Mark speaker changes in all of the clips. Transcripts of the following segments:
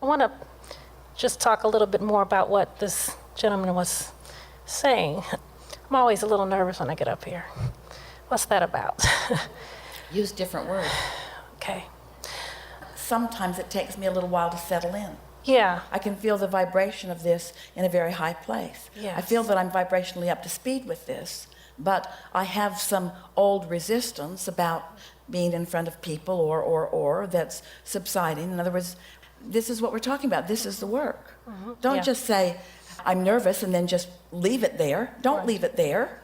Speaker 1: I want to just talk a little bit more about what this gentleman was saying. I'm always a little nervous when I get up here. What's that about?
Speaker 2: Use different words.
Speaker 1: Okay.
Speaker 2: Sometimes it takes me a little while to settle in.
Speaker 1: Yeah.
Speaker 2: I can feel the vibration of this in a very high place.
Speaker 1: Yes.
Speaker 2: I feel that I'm vibrationally up to speed with this, but I have some old resistance about being in front of people or that's subsiding. In other words, this is what we're talking about. This is the work.
Speaker 1: Mm-hmm.
Speaker 2: Don't
Speaker 1: Yeah.
Speaker 2: just say, I'm nervous, and then just leave it there. Don't leave it there.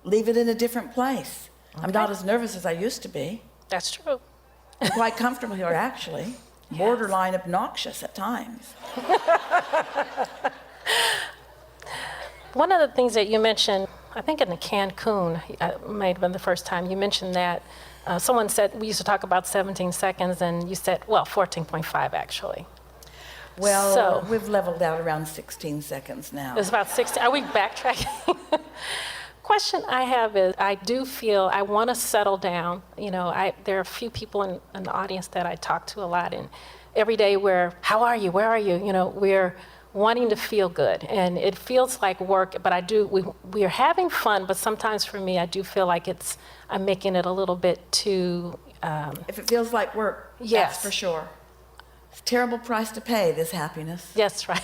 Speaker 2: Leave it in a different place.
Speaker 1: Okay.
Speaker 2: I'm not as nervous as I used to be.
Speaker 1: That's true.
Speaker 2: I'm quite comfortable here, actually.
Speaker 1: Yes.
Speaker 2: Borderline obnoxious at times.
Speaker 1: One of the things that you mentioned, I think in the Cancun, might have been the first time you mentioned that, someone said, we used to talk about 17 seconds, and you said, well, 14.5 actually.
Speaker 2: Well,
Speaker 1: So-
Speaker 2: we've leveled out around 16 seconds now.
Speaker 1: It's about 16. Are we backtracking? Question I have is, I do feel I want to settle down. You know, there are a few people in the audience that I talk to a lot, and every day how are you? Where are you? You know, we're wanting to feel good, and it feels like work, but we are having fun, but sometimes for me, I do feel like I'm making it a little bit too...
Speaker 2: If it feels like work,
Speaker 1: Yes.
Speaker 2: that's for sure. It's a terrible price to pay, this happiness.
Speaker 1: Yes, right.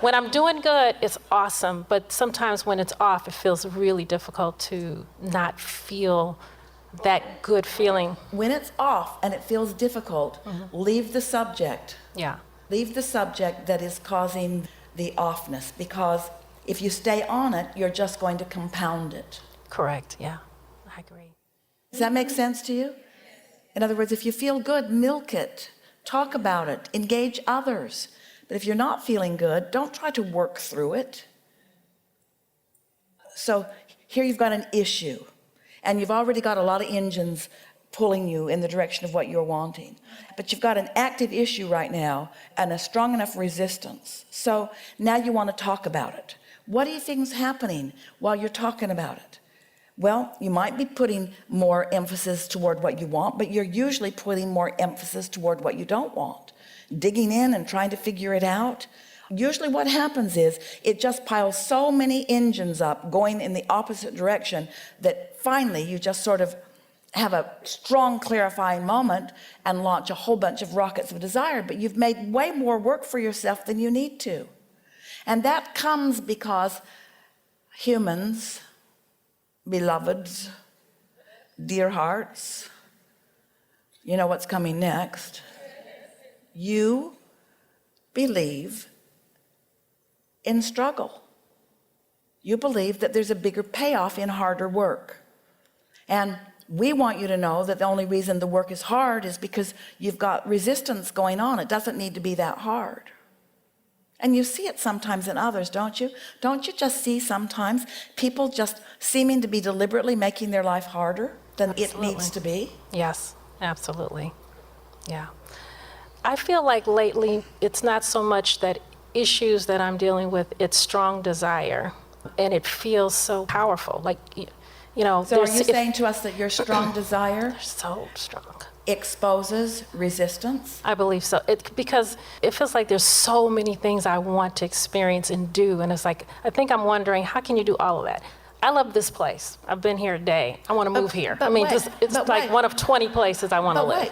Speaker 1: When I'm doing good, it's awesome, but sometimes when it's off, it feels really difficult to not feel that good feeling.
Speaker 2: When it's off and it feels difficult, leave the subject.
Speaker 1: Yeah.
Speaker 2: Leave the subject that is causing the offness, because if you stay on it, you're just going to compound it.
Speaker 1: Correct, yeah, I agree.
Speaker 2: Does that make sense to you? In other words, if you feel good, milk it. Talk about it. Engage others. But if you're not feeling good, don't try to work through it. So here you've got an issue, and you've already got a lot of engines pulling you in the direction of what you're wanting. But you've got an active issue right now and a strong enough resistance. So now you want to talk about it. What do you think's happening while you're talking about it? Well, you might be putting more emphasis toward what you want, but you're usually putting more emphasis toward what you don't want. Digging in and trying to figure it out. Usually what happens is it just piles so many engines up going in the opposite direction that finally you just sort of have a strong clarifying moment and launch a whole bunch of rockets of desire, but you've made way more work for yourself than you need to. And that comes because humans, beloveds, dear hearts, you know what's coming next. You believe in struggle. You believe that there's a bigger payoff in harder work. And we want you to know that the only reason the work is hard is because you've got resistance going on. It doesn't need to be that hard. And you see it sometimes in others, don't you? Don't you just see sometimes people just seeming to be deliberately making their life harder than it needs to be?
Speaker 1: Yes, absolutely. Yeah. I feel like lately it's not so much that issues that I'm dealing with, it's strong desire, and it feels so powerful. Like, you know.
Speaker 2: So are you saying to us that your strong desire
Speaker 1: So strong.
Speaker 2: exposes resistance?
Speaker 1: I believe so. Because it feels like there's so many things I want to experience and do, and it's like, I think I'm wondering, how can you do all of that? I love this place. I've been here a day. I want to move here. I mean, it's like one of 20 places I want to live.
Speaker 2: Wait.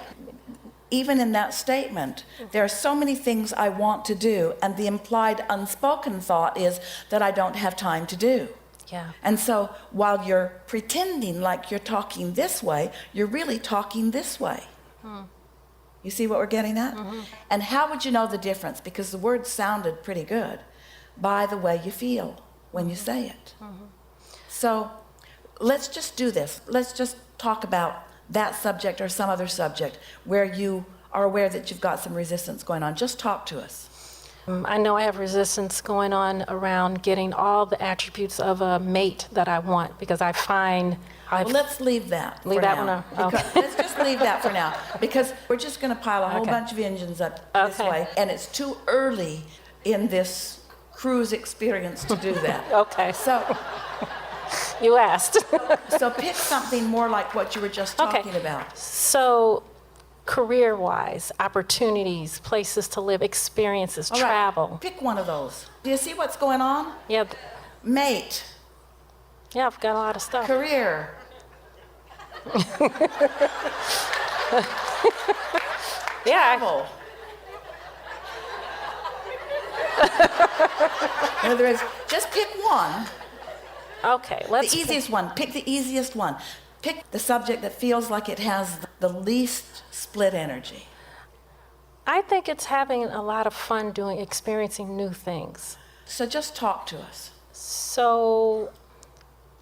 Speaker 2: Even in that statement, there are so many things I want to do, and the implied unspoken thought is that I don't have time to do.
Speaker 1: Yeah.
Speaker 2: And so while you're pretending like you're talking this way, you're really talking this way. You see what we're getting at? And how would you know the difference? Because the words sounded pretty good. By the way you feel when you say it. So let's just do this. Let's just talk about that subject or some other subject where you are aware that you've got some resistance going on. Just talk to us.
Speaker 1: I know I have resistance going on around getting all the attributes of a mate that I want, because I find
Speaker 2: Well, let's leave that
Speaker 1: Leave
Speaker 2: for
Speaker 1: that
Speaker 2: now.
Speaker 1: one out.
Speaker 2: Because- Let's just leave that for now, because we're just going to pile a whole
Speaker 1: Okay.
Speaker 2: bunch of engines up this
Speaker 1: Okay.
Speaker 2: way, and it's too early in this cruise experience to do that.
Speaker 1: Okay,
Speaker 2: So,
Speaker 1: you asked.
Speaker 2: so pick something more like what you were just talking about.
Speaker 1: So career-wise, opportunities, places to live, experiences,
Speaker 2: All right,
Speaker 1: travel.
Speaker 2: pick one of those. Do you see what's going on?
Speaker 1: Yeah,
Speaker 2: Mate,
Speaker 1: yeah, I've got a lot of stuff.
Speaker 2: career,
Speaker 1: Yeah,
Speaker 2: travel. In other words, just pick one.
Speaker 1: okay, let's.
Speaker 2: The easiest one. Pick the easiest one. Pick the subject that feels like it has the least split energy.
Speaker 1: I think it's having a lot of fun experiencing new things.
Speaker 2: So just talk to us.
Speaker 1: So,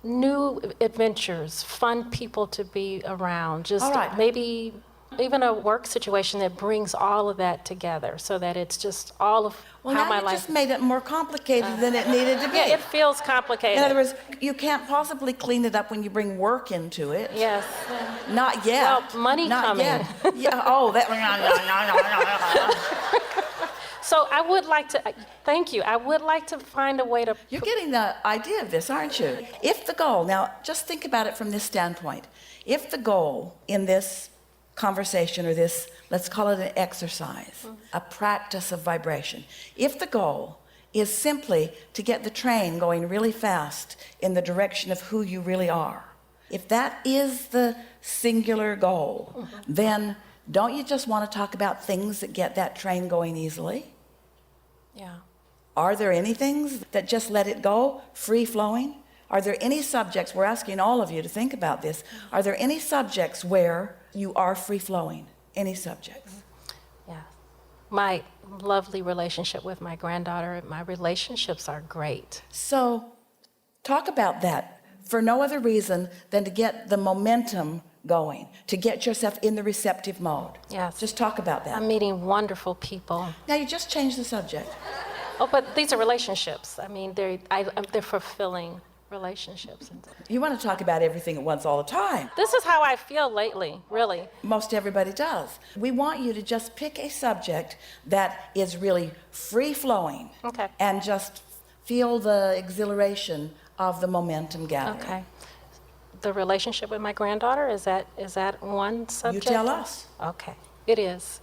Speaker 1: new adventures, fun people to be around, just
Speaker 2: All right.
Speaker 1: maybe even a work situation that brings all of that together so that it's just all of
Speaker 2: Well,
Speaker 1: how
Speaker 2: now
Speaker 1: my
Speaker 2: you
Speaker 1: life.
Speaker 2: just made it more complicated than it needed to be.
Speaker 1: Yeah, it feels complicated.
Speaker 2: In other words, you can't possibly clean it up when you bring work into it.
Speaker 1: Yes.
Speaker 2: Not yet.
Speaker 1: Well, money
Speaker 2: Not
Speaker 1: coming.
Speaker 2: Yet. Yeah. Oh, that.
Speaker 1: So I would like to, thank you, I would like to find a way to.
Speaker 2: You're getting the idea of this, aren't you? If the goal, now just think about it from this standpoint. If the goal in this conversation or this, let's call it an exercise, a practice of vibration, if the goal is simply to get the train going really fast in the direction of who you really are, if that is the singular goal, then don't you just want to talk about things that get that train going easily?
Speaker 1: Yeah.
Speaker 2: Are there any things that just let it go, free flowing? Are there any subjects, we're asking all of you to think about this, are there any subjects where you are free flowing? Any subjects?
Speaker 1: Yeah. My lovely relationship with my granddaughter, my relationships are great.
Speaker 2: So talk about that for no other reason than to get the momentum going, to get yourself in the receptive mode.
Speaker 1: Yes.
Speaker 2: Just talk about that.
Speaker 1: I'm meeting wonderful people.
Speaker 2: Now you just changed the subject.
Speaker 1: Oh, but these are relationships. I mean, they're fulfilling relationships.
Speaker 2: You want to talk about everything at once all the time.
Speaker 1: This is how I feel lately, really.
Speaker 2: Most everybody does. We want you to just pick a subject that is really free-flowing.
Speaker 1: Okay.
Speaker 2: And just feel the exhilaration of the momentum gathering.
Speaker 1: Okay. The relationship with my granddaughter, is that one subject?
Speaker 2: You tell us.
Speaker 1: Okay. It is.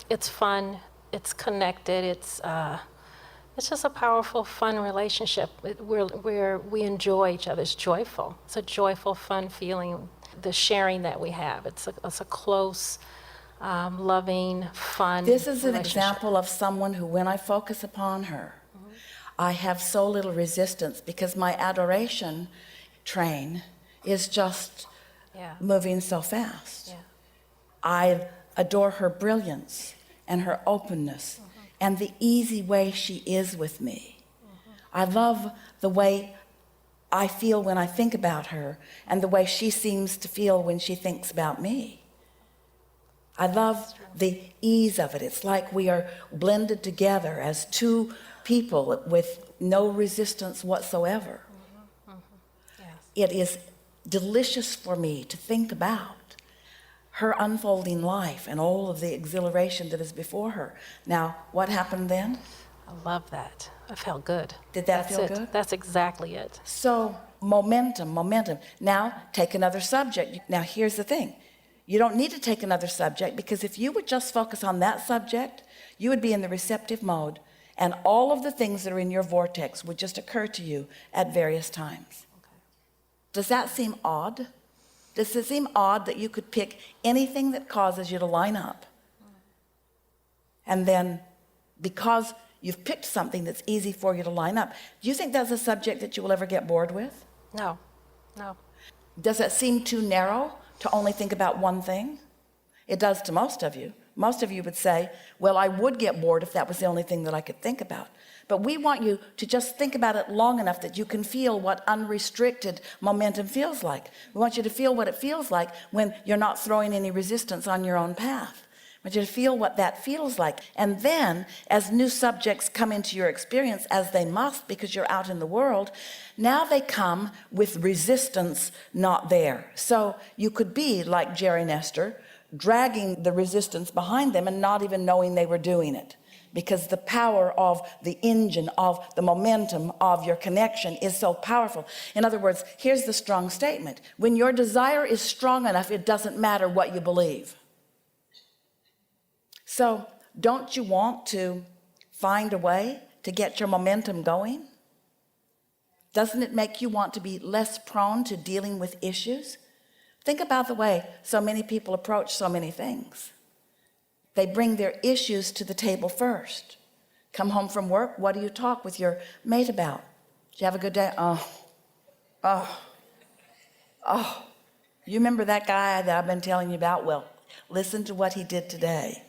Speaker 1: It's fun. It's connected. It's just a powerful, fun relationship where we enjoy each other. It's joyful. It's a joyful, fun feeling. The sharing that we have. It's a close, loving, fun.
Speaker 2: This is an
Speaker 1: relationship.
Speaker 2: example of someone who, when I focus upon her, I have so little resistance because my adoration train is just moving so fast.
Speaker 1: Yeah.
Speaker 2: I adore her brilliance and her openness and the easy way she is with me. I love the way I feel when I think about her and the way she seems to feel when she thinks about me. I love the ease of it. It's like we are blended together as two people with no resistance whatsoever.
Speaker 1: Yes.
Speaker 2: It is delicious for me to think about her unfolding life and all of the exhilaration that is before her. Now, what happened then?
Speaker 1: I love that. I felt good.
Speaker 2: Did that
Speaker 1: That's
Speaker 2: feel
Speaker 1: it.
Speaker 2: good?
Speaker 1: That's exactly it.
Speaker 2: So, momentum. Now, take another subject. Now, here's the thing. You don't need to take another subject because if you would just focus on that subject, you would be in the receptive mode and all of the things that are in your vortex would just occur to you at various times.
Speaker 1: Okay.
Speaker 2: Does that seem odd? Does it seem odd that you could pick anything that causes you to line up? And then, because you've picked something that's easy for you to line up, do you think that's a subject that you will ever get bored with?
Speaker 1: No.
Speaker 2: Does it seem too narrow to only think about one thing? It does to most of you. Most of you would say, well, I would get bored if that was the only thing that I could think about. But we want you to just think about it long enough that you can feel what unrestricted momentum feels like. We want you to feel what it feels like when you're not throwing any resistance on your own path. We want you to feel what that feels like. And then, as new subjects come into your experience, as they must because you're out in the world, now they come with resistance not there. So you could be like Jerry and Esther, dragging the resistance behind them and not even knowing they were doing it, because the power of the engine, of the momentum of your connection is so powerful. In other words, here's the strong statement. When your desire is strong enough, it doesn't matter what you believe. So don't you want to find a way to get your momentum going? Doesn't it make you want to be less prone to dealing with issues? Think about the way so many people approach so many things. They bring their issues to the table first. Come home from work, what do you talk with your mate about? Did you have a good day? Oh. You remember that guy that I've been telling you about? Well, listen to what he did today.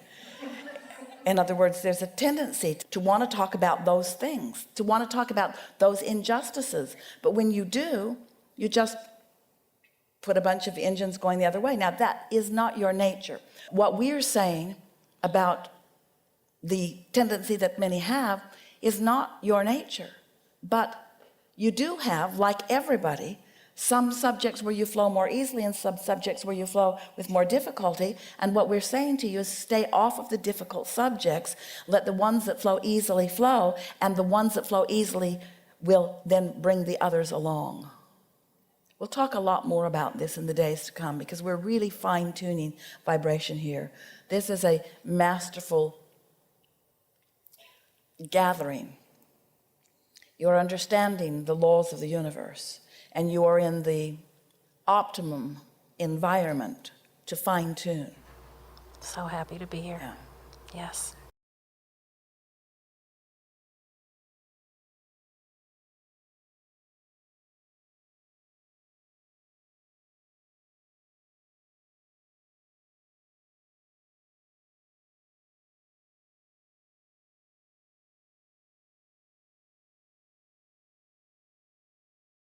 Speaker 2: In other words, there's a tendency to want to talk about those things, to want to talk about those injustices. But when you do, you just put a bunch of engines going the other way. Now, that is not your nature. What we're saying about the tendency that many have is not your nature. But you do have, like everybody, some subjects where you flow more easily and some subjects where you flow with more difficulty. And what we're saying to you is stay off of the difficult subjects. Let the ones that flow easily flow, and the ones that flow easily will then bring the others along. We'll talk a lot more about this in the days to come because we're really fine-tuning vibration here. This is a masterful gathering. You're understanding the laws of the universe, and you are in the optimum environment to fine-tune.
Speaker 1: So happy to be here.
Speaker 2: Yeah.
Speaker 1: Yes.